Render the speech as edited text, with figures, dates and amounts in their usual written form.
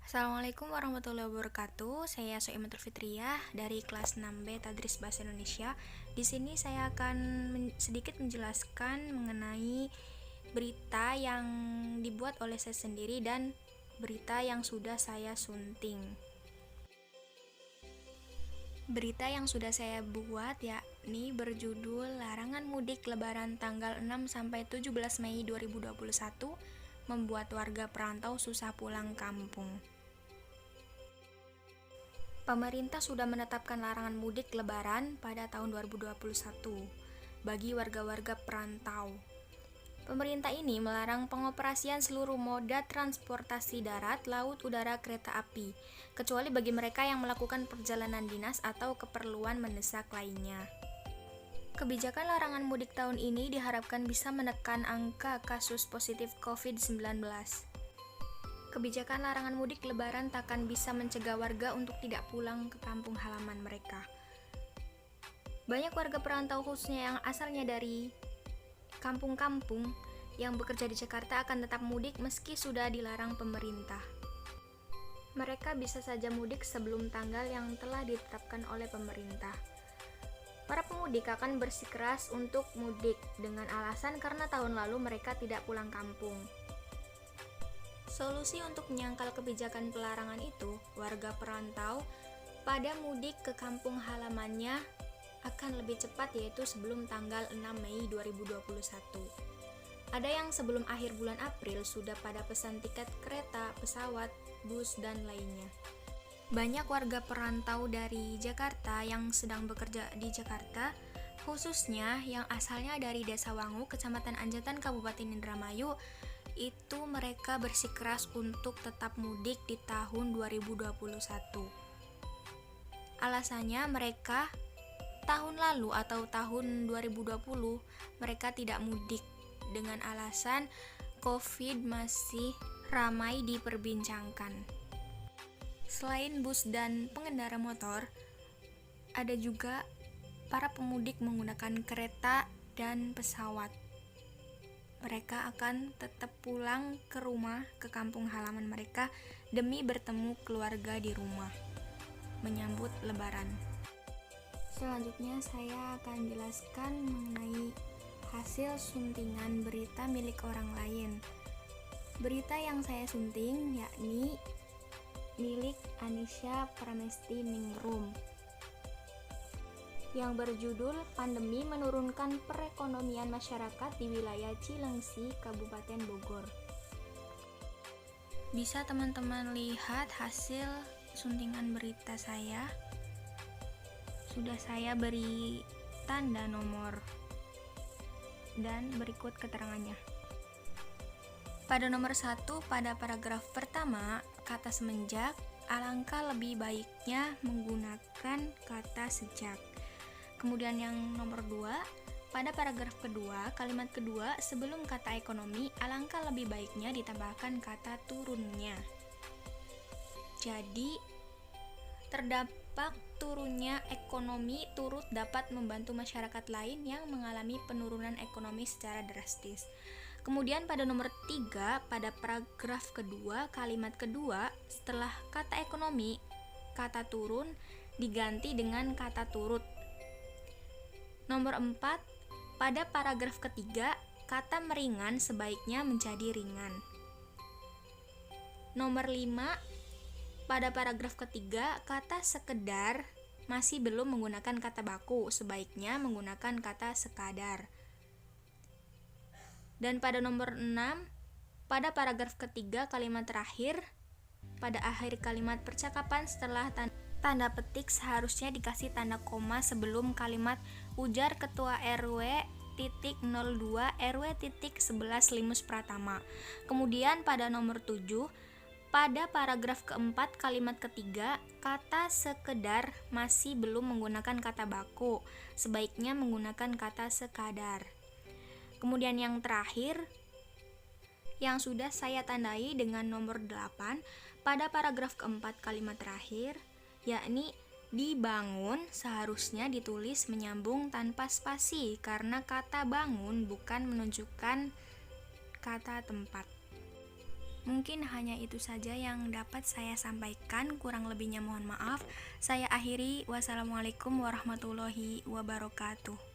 Assalamualaikum warahmatullahi wabarakatuh. Saya Soimatul Fitriyah dari kelas 6B Tadris Bahasa Indonesia. Di sini saya akan sedikit menjelaskan mengenai berita yang dibuat oleh saya sendiri dan berita yang sudah saya sunting. Berita yang sudah saya buat yakni berjudul Larangan Mudik Lebaran tanggal 6 sampai 17 Mei 2021 membuat warga perantau susah pulang kampung. Pemerintah sudah menetapkan larangan mudik lebaran pada tahun 2021 bagi warga-warga perantau. Pemerintah ini melarang pengoperasian seluruh moda transportasi darat, laut, udara, kereta api, kecuali bagi mereka yang melakukan perjalanan dinas atau keperluan mendesak lainnya. Kebijakan larangan mudik tahun ini diharapkan bisa menekan angka kasus positif COVID-19. Kebijakan larangan mudik lebaran takkan bisa mencegah warga untuk tidak pulang ke kampung halaman mereka. Banyak warga perantau khususnya yang asalnya dari kampung-kampung yang bekerja di Jakarta akan tetap mudik meski sudah dilarang pemerintah. Mereka bisa saja mudik sebelum tanggal yang telah ditetapkan oleh pemerintah. Para pemudik akan bersikeras untuk mudik dengan alasan karena tahun lalu mereka tidak pulang kampung. Solusi untuk menyangkal kebijakan pelarangan itu, warga perantau pada mudik ke kampung halamannya akan lebih cepat, yaitu sebelum tanggal 6 Mei 2021. Ada yang sebelum akhir bulan April sudah pada pesan tiket kereta, pesawat, bus, dan lainnya. Banyak warga perantau dari Jakarta yang sedang bekerja di Jakarta, khususnya yang asalnya dari Desa Wangu, Kecamatan Anjatan, Kabupaten Indramayu, itu mereka bersikeras untuk tetap mudik di tahun 2021. Alasannya mereka tahun lalu atau tahun 2020 mereka tidak mudik dengan alasan COVID masih ramai diperbincangkan. Selain bus dan pengendara motor, ada juga para pemudik menggunakan kereta dan pesawat. Mereka akan tetap pulang ke rumah, ke kampung halaman mereka demi bertemu keluarga di rumah, menyambut Lebaran. Selanjutnya saya akan jelaskan mengenai hasil suntingan berita milik orang lain. Berita yang saya sunting yakni milik Anisha Pramesti Ningrum yang berjudul Pandemi Menurunkan Perekonomian Masyarakat di Wilayah Cilengsi, Kabupaten Bogor. Bisa teman-teman lihat hasil suntingan berita saya. Sudah saya beri tanda nomor dan berikut keterangannya. Pada nomor 1, pada paragraf pertama, kata semenjak, alangkah lebih baiknya menggunakan kata sejak. Kemudian yang nomor 2, pada paragraf kedua, kalimat kedua sebelum kata ekonomi, alangkah lebih baiknya ditambahkan kata turunnya. Jadi, terdampak turunnya ekonomi turut dapat membantu masyarakat lain yang mengalami penurunan ekonomi secara drastis. Kemudian pada nomor 3, pada paragraf kedua, kalimat kedua, setelah kata ekonomi, kata turun diganti dengan kata turut. Nomor 4, pada paragraf ketiga, kata meringan sebaiknya menjadi ringan. Nomor 5, pada paragraf ketiga, kata sekedar masih belum menggunakan kata baku, sebaiknya menggunakan kata sekadar. Dan pada nomor 6, pada paragraf ketiga, kalimat terakhir, pada akhir kalimat percakapan setelah tanda petik seharusnya dikasih tanda koma sebelum kalimat ujar Ketua RW 02 RW 11 Limus Pratama. Kemudian pada nomor 7, pada paragraf keempat kalimat ketiga, kata sekedar masih belum menggunakan kata baku, sebaiknya menggunakan kata sekadar. Kemudian yang terakhir, yang sudah saya tandai dengan nomor 8, pada paragraf keempat kalimat terakhir, yakni dibangun seharusnya ditulis menyambung tanpa spasi karena kata bangun bukan menunjukkan kata tempat. Mungkin hanya itu saja yang dapat saya sampaikan, kurang lebihnya mohon maaf. Saya akhiri, wassalamualaikum warahmatullahi wabarakatuh.